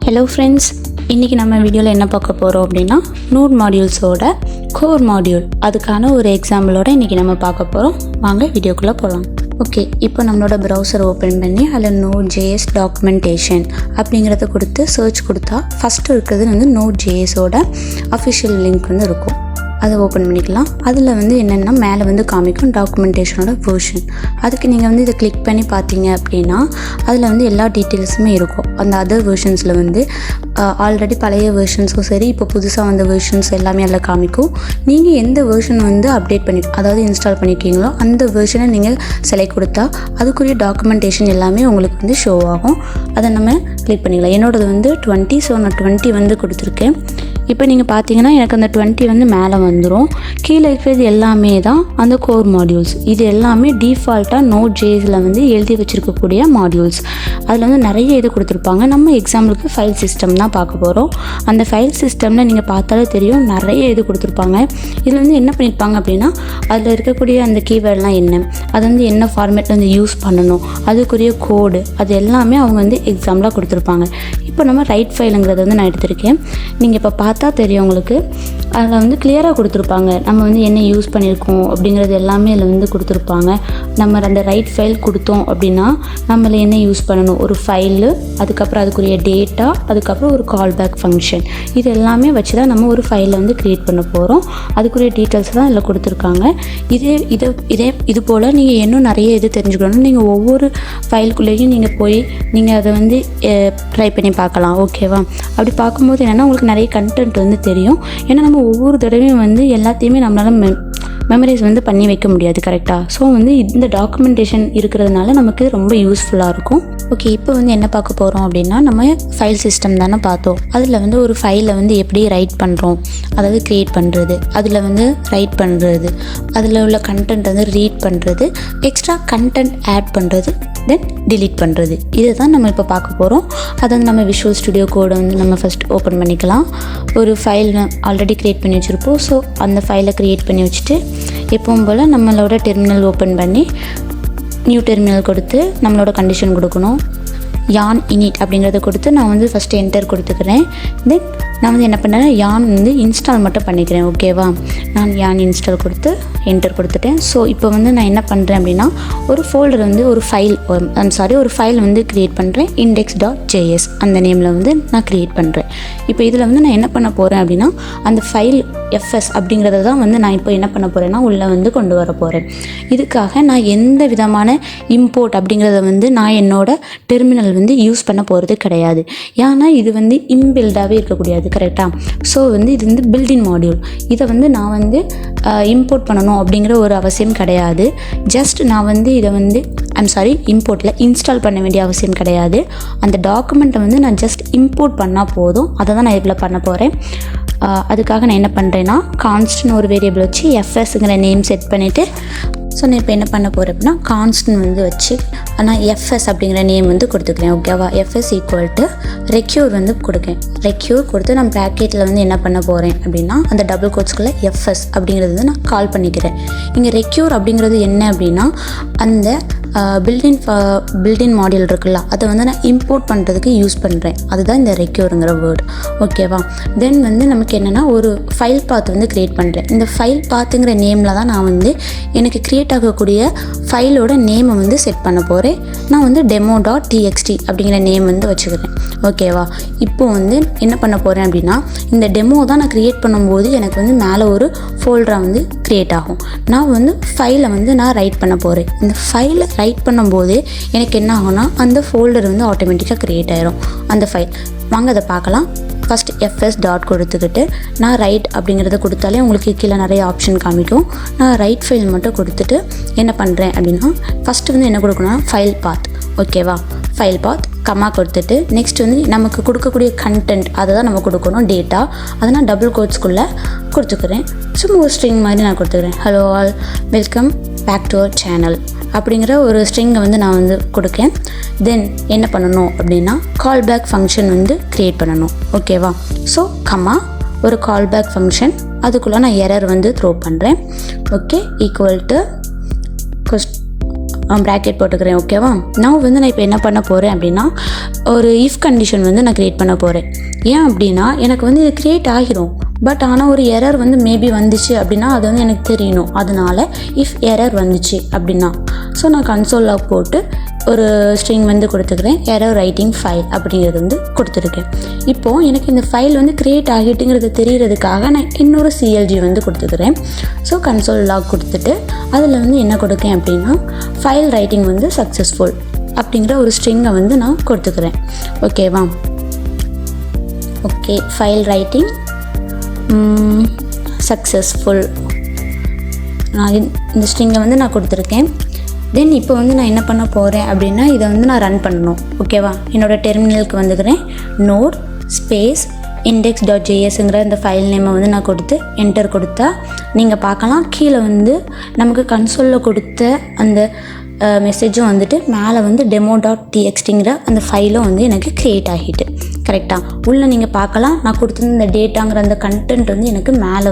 Hello friends, இன்றைக்கி நம்ம வீடியோவில் என்ன பார்க்க போகிறோம் அப்படின்னா நோட் மாடியூல்ஸோட கோர் மாடியூல் அதுக்கான ஒரு எக்ஸாம்பிளோட இன்றைக்கி நம்ம பார்க்க போகிறோம். வாங்க வீடியோக்குள்ளே போகலாம். ஓகே, இப்போ நம்மளோட ப்ரௌசர் ஓப்பன் பண்ணி அதில் nodejs டாக்குமெண்டேஷன் அப்படிங்கிறத கொடுத்து சர்ச் கொடுத்தா ஃபஸ்ட்டு இருக்கிறது வந்து nodejsோட அஃபிஷியல் லிங்க் வந்து இருக்கும். அதை ஓப்பன் பண்ணிக்கலாம். அதில் வந்து என்னென்னா மேலே வந்து காமிக்கும் டாக்குமெண்டேஷனோட வெர்ஷன். அதுக்கு நீங்கள் வந்து இதை கிளிக் பண்ணி பார்த்தீங்க அப்படின்னா அதில் வந்து எல்லா டீட்டெயில்ஸுமே இருக்கும். அந்த அதர் வெர்ஷன்ஸில் வந்து ஆல்ரெடி பழைய வெர்ஷன்ஸும் சரி, இப்போ புதுசாக வந்த வெர்ஷன்ஸ் எல்லாமே அதில் காமிக்கும். நீங்கள் எந்த வெர்ஷன் வந்து அப்டேட் பண்ணி அதாவது இன்ஸ்டால் பண்ணியிருக்கீங்களோ அந்த வெர்ஷனை நீங்கள் செலக்ட் கொடுத்தா அதுக்குரிய டாக்குமெண்டேஷன் எல்லாமே உங்களுக்கு வந்து ஷோ ஆகும். அதை நம்ம கிளிக் பண்ணிக்கலாம். என்னோடது வந்து 20, ஸோ நான் 20 வந்து கொடுத்துருக்கேன். இப்போ நீங்கள் பார்த்தீங்கன்னா எனக்கு அந்த 20 வந்து மேலே வந்துடும். கீழே இருக்கிறது எல்லாமே தான் அந்த கோர் மாடியூல்ஸ். இது எல்லாமே டிஃபால்ட்டாக nodejsல வந்து எழுதி வச்சுருக்கக்கூடிய மாடியூல்ஸ். அதில் வந்து நிறைய இது கொடுத்துருப்பாங்க. நம்ம எக்ஸாம்பிளுக்கு ஃபைல் சிஸ்டம் தான் பார்க்க போகிறோம். அந்த ஃபைல் சிஸ்டமில் நீங்கள் பார்த்தாலே தெரியும் நிறைய இது கொடுத்துருப்பாங்க. இதில் வந்து என்ன பண்ணியிருப்பாங்க அப்படின்னா அதில் இருக்கக்கூடிய அந்த கீவேர்ட்லாம் என்ன, அது வந்து என்ன ஃபார்மேட்டில் வந்து யூஸ் பண்ணணும், அதுக்குரிய கோடு, அது எல்லாமே அவங்க வந்து எக்ஸாம்பிளாக கொடுத்துருப்பாங்க. இப்போ நம்ம ரைட் ஃபைலுங்கிறத வந்து நான் எடுத்திருக்கேன். நீங்கள் இப்போ பார்த்தா தெரியும் உங்களுக்கு. அதில் வந்து கிளியராக கொடுத்துருப்பாங்க நம்ம வந்து என்ன யூஸ் பண்ணியிருக்கோம் அப்படிங்கிறது எல்லாமே அதில் வந்து கொடுத்துருப்பாங்க. நம்ம அந்த ரைட் ஃபைல் கொடுத்தோம் அப்படின்னா நம்மள என்ன யூஸ் பண்ணணும், ஒரு ஃபைலு, அதுக்கப்புறம் அதுக்குரிய டேட்டா, அதுக்கப்புறம் ஒரு கால்பேக் ஃபங்க்ஷன், இது எல்லாமே வச்சு தான் நம்ம ஒரு ஃபைலை வந்து க்ரியேட் பண்ண போகிறோம். அதுக்குரிய டீட்டெயில்ஸ் தான் இதில் கொடுத்துருக்காங்க. இது போல் நீங்கள் இன்னும் நிறைய இது தெரிஞ்சுக்கணும். நீங்கள் ஒவ்வொரு ஃபைலுக்குள்ளேயும் நீங்கள் போய் நீங்கள் அதை வந்து ட்ரை பண்ணி பார்க்கலாம். ஓகேவா? அப்படி பார்க்கும்போது என்னென்னா உங்களுக்கு நிறைய கண்டென்ட் வந்து தெரியும். ஏன்னா நம்ம ஒவ்வொரு தடவையும் வந்து எல்லாத்தையுமே நம்மளால் மெமரிஸ் வந்து பண்ணி வைக்க முடியாது. கரெக்டாக? ஸோ வந்து இந்த டாக்குமெண்டேஷன் இருக்கிறதுனால நமக்கு ரொம்ப யூஸ்ஃபுல்லாக இருக்கும். ஓகே, இப்போ வந்து என்ன பார்க்க போகிறோம் அப்படின்னா நம்ம ஃபைல் சிஸ்டம் தானே பார்த்தோம். அதில் வந்து ஒரு ஃபைலை வந்து எப்படி ரைட் பண்ணுறோம், அதாவது க்ரியேட் பண்ணுறது, அதில் வந்து ரைட் பண்ணுறது, அதில் உள்ள கண்டென்ட் வந்து ரீட் பண்ணுறது, எக்ஸ்ட்ரா கண்டென்ட் ஆட் பண்ணுறது, தென் டிலீட் பண்ணுறது, இதை தான் நம்ம இப்போ பார்க்க போகிறோம். அதை வந்து நம்ம விஷுவல் ஸ்டுடியோ கோடை வந்து நம்ம ஃபஸ்ட் ஓப்பன் பண்ணிக்கலாம். ஒரு ஃபைல் ஆல்ரெடி க்ரியேட் பண்ணி வச்சுருப்போம். ஸோ அந்த ஃபைலை க்ரியேட் பண்ணி வச்சுட்டு எப்பவும் போல் நம்மளோட டெர்மினல் ஓப்பன் பண்ணி நியூ டெர்மினல் கொடுத்து நம்மளோட கண்டிஷன் கொடுக்கணும். யான் இனிட் அப்படிங்கிறத கொடுத்து நான் வந்து ஃபஸ்ட்டு என்டர் கொடுத்துக்கிறேன். தென் நான் வந்து என்ன பண்ணேன், யான் வந்து இன்ஸ்டால் மட்டும் பண்ணிக்கிறேன். ஓகேவா? நான் யான் இன்ஸ்டால் கொடுத்து என்டர் கொடுத்துட்டேன். ஸோ இப்போ வந்து நான் என்ன பண்ணுறேன் அப்படின்னா ஒரு ஃபோல்டர் வந்து ஒரு ஃபைல் வந்து க்ரியேட் பண்ணுறேன். index.js அந்த நேமில் வந்து நான் க்ரியேட் பண்ணுறேன். இப்போ இதில் வந்து நான் என்ன பண்ண போகிறேன் அப்படின்னா அந்த ஃபைல் எஃப்எஸ் அப்படிங்கிறத தான் வந்து நான் இப்போ என்ன பண்ண போகிறேன்னா உள்ளே வந்து கொண்டு வர போகிறேன். இதுக்காக நான் எந்த விதமான இம்போர்ட் அப்படிங்கிறத வந்து நான் என்னோட டெர்மினல் வந்து யூஸ் பண்ண போகிறது கிடையாது. ஏன்னா இது வந்து இன்பில்டாகவே இருக்கக்கூடியது. கரெக்டாக? ஸோ வந்து இது வந்து பில்டின் மாடியூல். இதை வந்து நான் வந்து இம்போர்ட் பண்ணணும் அப்படிங்கிற ஒரு அவசியம் கிடையாது. ஜஸ்ட் நான் வந்து இதை வந்து இம்போர்ட்டில் இன்ஸ்டால் பண்ண வேண்டிய அவசியம் கிடையாது. அந்த டாக்குமெண்ட்டை வந்து நான் ஜஸ்ட் இம்போர்ட் பண்ணால் போதும். அதை தான் நான் இதில் பண்ண போகிறேன். அதுக்காக நான் என்ன பண்ணுறேன்னா கான்ஸ்ட்னு ஒரு வேரியபிள் வச்சு எஃப்எஸ்ங்கிற நேம் செட் பண்ணிவிட்டு ஸோ நான் இப்போ என்ன பண்ண போகிறேன் அப்படின்னா கான்ஸ்டன் வந்து வச்சு நான் எஃப்எஸ் அப்படிங்கிற நேம் வந்து கொடுத்துக்கிறேன். ஓகேவா? எஃப்எஸ் ரெக்யூர் வந்து கொடுக்கேன். ரெக்யூர் கொடுத்து நான் ப்ராக்கெட்டில் வந்து என்ன பண்ண போகிறேன் அப்படின்னா அந்த டபுள் கோட்ஸ்குள்ளே எஃப்எஸ் அப்படிங்கிறது வந்து நான் கால் பண்ணிக்கிறேன். இங்கே ரெக்யூர் அப்படிங்கிறது என்ன அப்படின்னா அந்த பில்டின் மாடியூல் இருக்குல்ல, அதை வந்து நான் இம்போர்ட் பண்ணுறதுக்கு யூஸ் பண்ணுறேன். அதுதான் இந்த ரெக்யூருங்கிற வேர்டு. ஓகேவா? தென் வந்து நமக்கு என்னென்னா ஒரு ஃபைல் பாத் வந்து க்ரியேட் பண்ணுறேன். இந்த ஃபைல் பாத்துங்கிற நேமில் தான் நான் வந்து எனக்கு க்ரியேட் ஆகக்கூடிய ஃபைலோட நேமை வந்து செட் பண்ண போகிறேன். நான் வந்து demo.txt அப்படிங்கிற நேம் வந்து வச்சுக்கிறேன். ஓகேவா? இப்போ வந்து என்ன பண்ண போகிறேன் அப்படின்னா இந்த டெமோ தான் நான் க்ரியேட் பண்ணும்போது எனக்கு வந்து மேலே ஒரு ஃபோல்டராக வந்து க்ரியேட் ஆகும். நான் வந்து ஃபைலை வந்து நான் ரைட் பண்ண போகிறேன். இந்த ஃபைலை ரைட் பண்ணும்போது எனக்கு என்ன ஆகும்னா அந்த ஃபோல்டர் வந்து ஆட்டோமேட்டிக்காக க்ரியேட் ஆயிரும் அந்த ஃபைல். வாங்க அதை பார்க்கலாம். ஃபஸ்ட் எஃப்எஸ் டாட் கொடுத்துக்கிட்டு நான் ரைட் அப்படிங்கிறத கொடுத்தாலே உங்களுக்கு கீழே நிறைய ஆப்ஷன் காமிக்கும். நான் ரைட் ஃபைல் மட்டும் கொடுத்துட்டு என்ன பண்ணுறேன் அப்படின்னா ஃபஸ்ட்டு வந்து என்ன கொடுக்கணும்னா ஃபைல் பாத். ஓகேவா? ஃபைல் பாத் கம்மா கொடுத்துட்டு நெக்ஸ்ட் வந்து நமக்கு கொடுக்கக்கூடிய கண்டென்ட் அதை தான் நம்ம கொடுக்கணும். டேட்டா அதை நான் டபுள் கோட்ஸ்குள்ளே கொடுத்துக்கிறேன். சும்மா ஒரு ஸ்ட்ரிங் மாதிரி நான் கொடுத்துக்கிறேன். Hello all, welcome back to our channel அப்படிங்கிற ஒரு ஸ்ட்ரிங்கை வந்து நான் வந்து கொடுக்கேன். தென் என்ன பண்ணணும் அப்படின்னா கால்பேக் ஃபங்க்ஷன் வந்து க்ரியேட் பண்ணணும். ஓகேவா? ஸோ கம்மா ஒரு கால்பேக் ஃபங்க்ஷன், அதுக்குள்ளே நான் எரர் வந்து த்ரோ பண்ணுறேன். ஓகே, ஈக்குவல் டு ப்ராக்கெட் போட்டுக்கிறேன். ஓகேவா? நான் வந்து நான் இப்போ என்ன பண்ண போகிறேன் அப்படின்னா ஒரு இஃப் கண்டிஷன் வந்து நான் க்ரியேட் பண்ண போகிறேன். ஏன் அப்படின்னா எனக்கு வந்து இது க்ரியேட் ஆகிரும், பட் ஆனால் ஒரு எரர் வந்து மேபி வந்துச்சு அப்படின்னா அது வந்து எனக்கு தெரியணும். அதனால் இஃப் எரர் வந்துச்சு அப்படின்னா ஸோ நான் கன்சோல் லாக் போட்டு ஒரு ஸ்ட்ரிங் வந்து கொடுத்துக்கிறேன். எரர் ரைட்டிங் ஃபைல் அப்படிங்கிறது வந்து கொடுத்துருக்கேன். இப்போது எனக்கு இந்த ஃபைல் வந்து க்ரியேட் ஆகிட்டுங்கிறது தெரியறதுக்காக நான் இன்னொரு சிஎல்ஜி வந்து கொடுத்துக்கிறேன். ஸோ கன்சோல் லாக் கொடுத்துட்டு அதில் வந்து என்ன கொடுக்கேன் அப்படின்னா ஃபைல் ரைட்டிங் வந்து சக்ஸஸ்ஃபுல் அப்படிங்கிற ஒரு ஸ்ட்ரிங்கை வந்து நான் கொடுத்துக்கிறேன். ஓகேவா? ஓகே, ஃபைல் ரைட்டிங் சக்ஸஸ்ஃபுல் நான் இந்த ஸ்ட்ரிங்கை வந்து நான் கொடுத்துருக்கேன். தென் இப்போ வந்து நான் என்ன பண்ண போகிறேன் அப்படின்னா இதை வந்து நான் ரன் பண்ணணும். ஓகேவா? என்னோடய டெர்மினலுக்கு வந்துக்கிறேன். நோட் ஸ்பேஸ் index.jsங்கிற இந்த ஃபைல் நேமை வந்து நான் கொடுத்து என்டர் கொடுத்தா நீங்கள் பார்க்கலாம் கீழே வந்து நமக்கு கன்சோலில் கொடுத்த அந்த மெசேஜும் வந்துட்டு மேலே வந்து demo.txtங்கிற அந்த ஃபைலும் வந்து எனக்கு க்ரியேட் ஆகிட்டு. கரெக்டாக உள்ளே நீங்கள் பார்க்கலாம் நான் கொடுத்துருந்த இந்த டேட்டாங்கிற அந்த கண்டென்ட் வந்து எனக்கு மேலே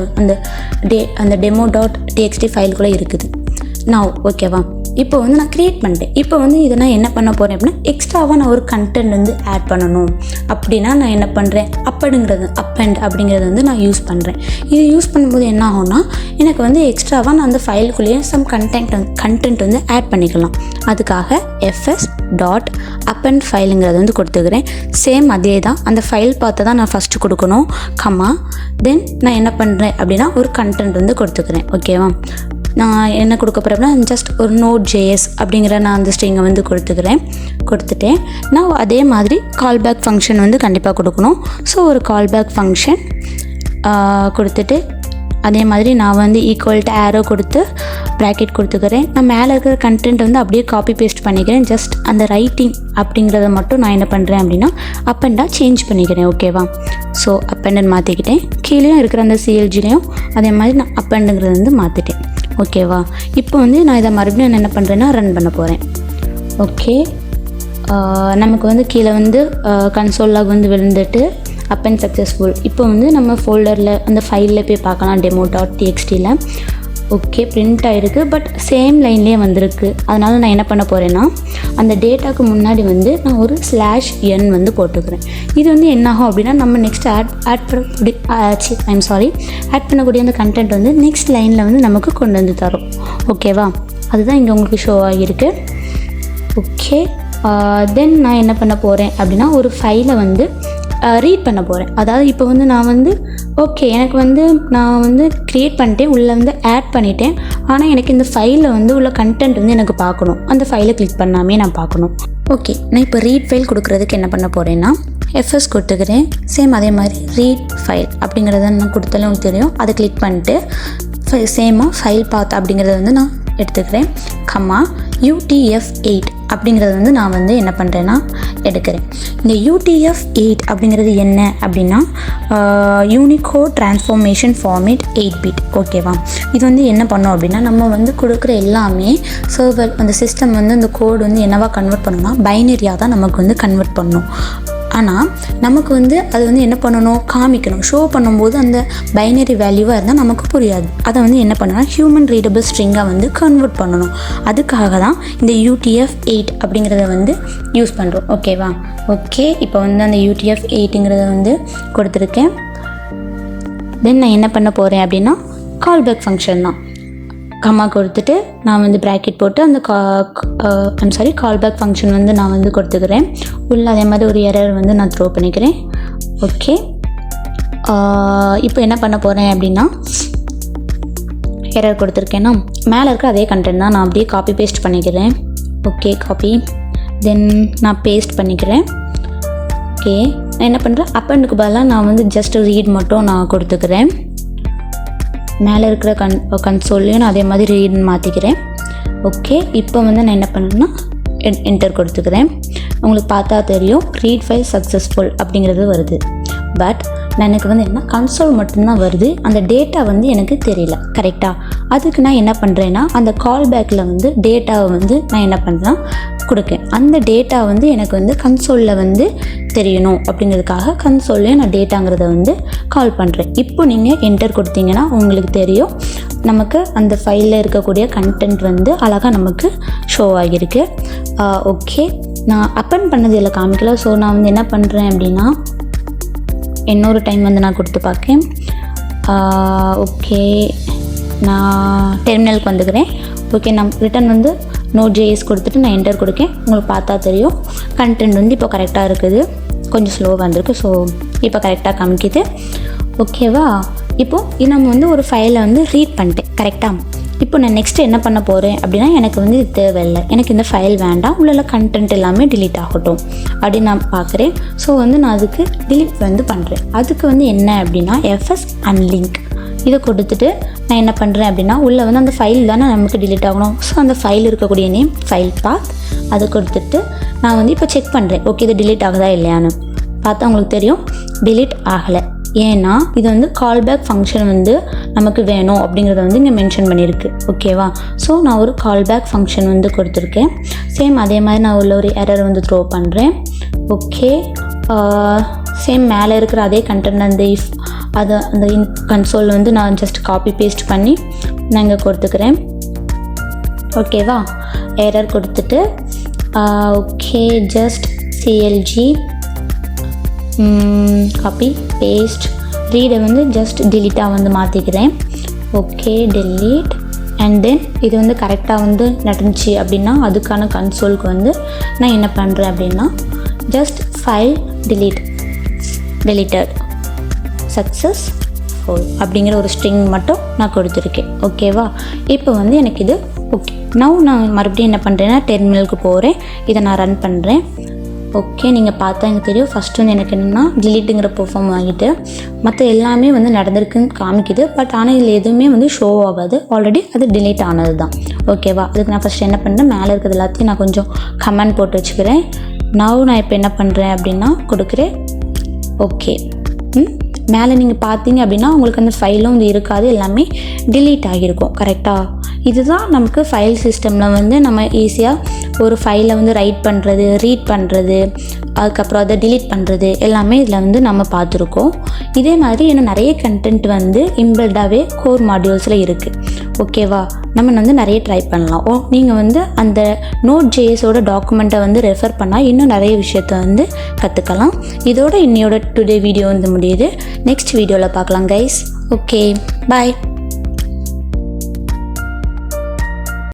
அந்த demo.txt ஃபைலுக்குள்ளே இருக்குது. நான் ஓகேவா? இப்போ வந்து நான் க்ரியேட் பண்ணிட்டேன். இப்போ வந்து இதை நான் என்ன பண்ண போகிறேன் அப்படின்னா எக்ஸ்ட்ராவாக நான் ஒரு கண்டென்ட் வந்து ஆட் பண்ணணும் அப்படின்னா நான் என்ன பண்ணுறேன் அப்பெண்ட் அப்படிங்கிறது வந்து நான் யூஸ் பண்ணுறேன். இது யூஸ் பண்ணும்போது என்ன ஆகும்னா எனக்கு வந்து எக்ஸ்ட்ராவாக நான் அந்த ஃபைலுக்குள்ளேயே சம் கண்டென்ட் வந்து ஆட் பண்ணிக்கலாம். அதுக்காக fs.append ஃபைலுங்கிறது வந்து கொடுத்துக்கிறேன். சேம் அதே தான், அந்த ஃபைல் பார்த்து தான் நான் ஃபஸ்ட்டு கொடுக்கணும், கம்மா. தென் நான் என்ன பண்ணுறேன் அப்படின்னா ஒரு கண்டென்ட் வந்து கொடுத்துக்கிறேன். ஓகேவா? நான் என்ன கொடுக்க போகிறேன்னா ஜஸ்ட் ஒரு nodejs அப்படிங்கிற நான் அந்த ஸ்ட்ரிங்கை வந்து கொடுத்துட்டேன். நான் அதே மாதிரி கால்பேக் ஃபங்க்ஷன் வந்து கண்டிப்பாக கொடுக்கணும். ஸோ ஒரு கால்பேக் ஃபங்க்ஷன் கொடுத்துட்டு அதே மாதிரி நான் வந்து ஈக்குவல் டு ஆரோ கொடுத்து ப்ராக்கெட் கொடுத்துக்கிறேன். நான் மேலே இருக்கிற கண்டென்ட் வந்து அப்படியே காப்பி பேஸ்ட் பண்ணிக்கிறேன். ஜஸ்ட் அந்த ரைட்டிங் அப்படிங்கிறத மட்டும் நான் என்ன பண்ணுறேன் அப்படின்னா அப்பெண்டாக சேஞ்ச் பண்ணிக்கிறேன். ஓகேவா? ஸோ அப்பெண்டன் மாற்றிக்கிட்டேன். கீழேயும் இருக்கிற அந்த சிஎல்ஜிலையும் அதே மாதிரி நான் அப்பெண்டுங்கிறது வந்து மாற்றிட்டேன். ஓகேவா? இப்போ வந்து நான் இதை மறுபடியும் நான் என்ன பண்ணுறேன்னா ரன் பண்ண போகிறேன். ஓகே, நமக்கு வந்து கீழே வந்து கன்சோல் லாக் வந்து விழுந்துட்டு அப்பெண்ட் சக்ஸஸ்ஃபுல். இப்போ வந்து நம்ம ஃபோல்டரில் அந்த ஃபைலில் போய் பார்க்கலாம் demo.txtல. ஓகே, பிரிண்ட் ஆகிருக்கு, பட் சேம் லைன்லேயே வந்திருக்கு. அதனால் நான் என்ன பண்ண போகிறேன்னா அந்த டேட்டாவுக்கு முன்னாடி வந்து நான் ஒரு /n வந்து போட்டுக்கிறேன். இது வந்து என்னாகும் அப்படின்னா நம்ம நெக்ஸ்ட் ஆட் பண்ணக்கூடிய அந்த கண்டென்ட் வந்து நெக்ஸ்ட் லைனில் வந்து நமக்கு கொண்டு வந்து தரும். ஓகேவா? அதுதான் இங்கே உங்களுக்கு ஷோ ஆகியிருக்கு. ஓகே, தென் நான் என்ன பண்ண போகிறேன் அப்படின்னா ஒரு ஃபைலை வந்து ரீட் பண்ண போகிறேன். அதாவது இப்போ வந்து நான் வந்து ஓகே எனக்கு வந்து நான் வந்து க்ரியேட் பண்ணிட்டேன், உள்ளே வந்து ஆட் பண்ணிட்டேன். ஆனால் எனக்கு இந்த ஃபைலில் வந்து உள்ள கண்டென்ட் வந்து எனக்கு பார்க்கணும். அந்த ஃபைலை கிளிக் பண்ணாமே நான் பார்க்கணும். ஓகே, நான் இப்போ ரீட் ஃபைல் கொடுக்குறதுக்கு என்ன பண்ண போகிறேன்னா fs கொடுத்துக்கிறேன். சேம் அதே மாதிரி ரீட் ஃபைல் அப்படிங்கிறத நான் கொடுத்தாலும் உங்களுக்கு தெரியும். அதை கிளிக் பண்ணிட்டு சேமாக ஃபைல் பாத் அப்படிங்கிறத வந்து நான் எடுத்துக்கிறேன். கம்மா UTF-8 அப்படிங்கிறது வந்து நான் வந்து என்ன பண்ணுறேன்னா எடுக்கிறேன். இந்த UTF-8 அப்படிங்கிறது என்ன அப்படின்னா யூனிகோட் ட்ரான்ஸ்ஃபார்மேஷன் ஃபார்மேட் 8-bit. ஓகேவா? இது வந்து என்ன பண்ணோம் அப்படின்னா நம்ம வந்து கொடுக்குற எல்லாமே சர்வர் அந்த சிஸ்டம் வந்து அந்த கோடு வந்து என்னவா கன்வெர்ட் பண்ணணும்னா பைனரியாக தான் நமக்கு வந்து கன்வெர்ட் பண்ணணும். ஆனால் நமக்கு வந்து அது வந்து என்ன பண்ணணும், காமிக்கணும். ஷோ பண்ணும்போது அந்த பைனரி வேல்யூவாக இருந்தால் நமக்கு புரியாது. அதை வந்து என்ன பண்ணணும், ஹியூமன் ரீடபிள் ஸ்ட்ரிங்காக வந்து கன்வெர்ட் பண்ணணும். அதுக்காக தான் இந்த UTF-8 அப்படிங்கிறத வந்து யூஸ் பண்ணுறோம். ஓகேவா? ஓகே, இப்போ வந்து அந்த UTF-8ங்கிறத வந்து கொடுத்துருக்கேன். தென் நான் என்ன பண்ண போகிறேன் அப்படின்னா கால்பேக் ஃபங்க்ஷன் தான். கம்மா கொடுத்துட்டு நான் வந்து ப்ராக்கெட் போட்டு அந்த கால்பேக் ஃபங்க்ஷன் வந்து நான் வந்து கொடுத்துக்கிறேன். உள்ள அதே மாதிரி ஒரு எரர் வந்து நான் த்ரோ பண்ணிக்கிறேன். ஓகே, இப்போ என்ன பண்ண போகிறேன் அப்படின்னா எரர் கொடுத்துருக்கேன்னா மேலே இருக்க அதே கண்டென்ட் தான் நான் அப்படியே காப்பி பேஸ்ட் பண்ணிக்கிறேன். ஓகே, காப்பி, தென் நான் பேஸ்ட் பண்ணிக்கிறேன். ஓகே, நான் என்ன பண்ணுறேன் அப்பெண்டுக்கு பதிலாக நான் வந்து ஜஸ்ட் ரீட் மட்டும் நான் கொடுத்துக்கிறேன். மேலே இருக்கிற கன்சோல்லையும் நான் அதே மாதிரி ரீட்னு மாற்றிக்கிறேன். ஓகே, இப்போ வந்து நான் என்ன பண்ணேன்னா என்டர் கொடுத்துக்கிறேன். உங்களுக்கு பார்த்தா தெரியும் ரீட் ஃபைல் சக்ஸஸ்ஃபுல் அப்படிங்கிறது வருது. பட் எனக்கு வந்து என்ன கன்சோல் மட்டும்தான் வருது, அந்த டேட்டா வந்து எனக்கு தெரியல. கரெக்டாக? அதுக்கு நான் என்ன பண்ணுறேன்னா அந்த கால் பேக்கில் வந்து டேட்டாவை வந்து நான் என்ன பண்ணுறேன்னா கொடுக்கேன். அந்த டேட்டா வந்து எனக்கு வந்து கன்சோலில் வந்து தெரியணும் அப்படிங்கிறதுக்காக கன்சோல்லையும் நான் டேட்டாங்கிறத வந்து கால் பண்ணுறேன். இப்போ நீங்கள் என்டர் கொடுத்தீங்கன்னா உங்களுக்கு தெரியும் நமக்கு அந்த ஃபைலில் இருக்கக்கூடிய கண்டென்ட் வந்து அழகாக நமக்கு ஷோ ஆகியிருக்கு. ஓகே, நான் அப்பன் பண்ணது இதில் காமிக்கல. ஸோ நான் வந்து என்ன பண்ணுறேன் அப்படின்னா இன்னொரு டைம் வந்து நான் கொடுத்து பார்க்கேன். ஓகே, நான் டெர்மினலுக்கு வந்துக்கிறேன். ஓகே, நான் ரிட்டன் வந்து nodejs கொடுத்துட்டு நான் என்டர் கொடுக்கேன். உங்களுக்கு பார்த்தா தெரியும் கண்டென்ட் வந்து இப்போ கரெக்டாக இருக்குது. கொஞ்சம் ஸ்லோவாக வந்திருக்கு. ஸோ இப்போ கரெக்டாக காமிக்குது. ஓகேவா? இப்போது நம்ம வந்து ஒரு ஃபைலை வந்து ரீட் பண்ணிட்டேன் கரெக்டாக. இப்போ நான் நெக்ஸ்ட்டு என்ன பண்ண போகிறேன் அப்படின்னா எனக்கு வந்து இது தேவையில்லை, எனக்கு இந்த ஃபைல் வேண்டாம், உள்ள கண்டென்ட் எல்லாமே டிலீட் ஆகட்டும் அப்படின்னு நான் பார்க்குறேன். ஸோ வந்து நான் அதுக்கு டிலீட் வந்து பண்ணுறேன். அதுக்கு வந்து என்ன அப்படின்னா fs unlink இதை கொடுத்துட்டு நான் என்ன பண்ணுறேன் அப்படின்னா உள்ளே வந்து அந்த ஃபைல் தானே நமக்கு டிலீட் ஆகணும். ஸோ அந்த ஃபைல் இருக்கக்கூடிய நேம் ஃபைல் பாத் அதை கொடுத்துட்டு நான் வந்து இப்போ செக் பண்ணுறேன். ஓகே, இது டிலீட் ஆகுதா இல்லையான்னு பார்த்தா உங்களுக்கு தெரியும் டிலீட் ஆகலை. ஏன்னா இது வந்து கால்பேக் ஃபங்க்ஷன் வந்து நமக்கு வேணும் அப்படிங்கிறத வந்து இங்கே மென்ஷன் பண்ணியிருக்கு. ஓகேவா? ஸோ நான் ஒரு கால்பேக் ஃபங்க்ஷன் வந்து கொடுத்துருக்கேன். சேம் அதே மாதிரி நான் உள்ள ஒரு எரர் வந்து த்ரோ பண்ணுறேன். ஓகே, சேம் மேலே இருக்கிற அதே கண்டென்ட் அந்த இஃப் அதை அந்த கன்சோல் வந்து நான் ஜஸ்ட் காப்பி பேஸ்ட் பண்ணி நான் இங்கே கொடுத்துக்கிறேன். ஓகேவா? எரர் கொடுத்துட்டு okay just clg copy paste ரீடை வந்து ஜஸ்ட் டிலீட்டாக வந்து மாற்றிக்கிறேன். ஓகே, delete அண்ட் தென் இது வந்து கரெக்டாக வந்து நடந்துச்சு அப்படின்னா அதுக்கான கன்சோலுக்கு வந்து நான் என்ன பண்ணுறேன் அப்படின்னா ஜஸ்ட் ஃபைல் deleted சக்ஸஸ்ஃபுல் அப்படிங்கிற ஒரு ஸ்ட்ரிங் மட்டும் நான் கொடுத்துருக்கேன். ஓகேவா? இப்போ வந்து எனக்கு இது ஓகே. நான் மறுபடியும் என்ன பண்ணுறேன்னா டெர்மினலுக்கு போகிறேன். இதை நான் ரன் பண்ணுறேன். ஓகே, நீங்கள் பார்த்தா எனக்கு தெரியும் ஃபஸ்ட்டு வந்து எனக்கு என்னென்னா டிலீட்டுங்கிற பெர்ஃபார்ம் வாங்கிட்டு மற்ற எல்லாமே வந்து நடந்திருக்குன்னு காமிக்குது. பட் ஆனால் இதில் எதுவுமே வந்து ஷோ ஆகாது, ஆல்ரெடி அது டிலீட் ஆனது தான். ஓகேவா? அதுக்கு நான் ஃபஸ்ட்டு என்ன பண்ணுறேன், மேலே இருக்கிறது எல்லாத்தையும் நான் கொஞ்சம் கமெண்ட் போட்டு வச்சுக்கிறேன். நான் இப்போ என்ன பண்ணுறேன் அப்படின்னா கொடுக்குறேன். ஓகே, மேலே நீங்கள் பார்த்தீங்க அப்படின்னா உங்களுக்கு அந்த ஃபைலும் வந்து இருக்காது, எல்லாமே டிலீட் ஆகியிருக்கும். கரெக்டாக? இதுதான் நமக்கு ஃபைல் சிஸ்டமில் வந்து நம்ம ஈஸியாக ஒரு ஃபைலை வந்து ரைட் பண்ணுறது, ரீட் பண்ணுறது, அதுக்கப்புறம் அதை டிலீட் பண்ணுறது எல்லாமே இதில் வந்து நம்ம பார்த்துருக்கோம். இதே மாதிரி இன்னும் நிறைய கண்டென்ட் வந்து இம்பில்டாகவே கோர் மாடியூல்ஸில் இருக்குது. ஓகேவா? நம்ம வந்து நிறைய ட்ரை பண்ணலாம். நீங்கள் வந்து அந்த nodejs டாக்குமெண்ட்டை வந்து ரெஃபர் பண்ணால் இன்னும் நிறைய விஷயத்த வந்து கற்றுக்கலாம். இதோட இன்னையோட டுடே வீடியோ வந்து முடியுது. நெக்ஸ்ட் வீடியோவில் பார்க்கலாம் கைஸ். ஓகே, பாய்.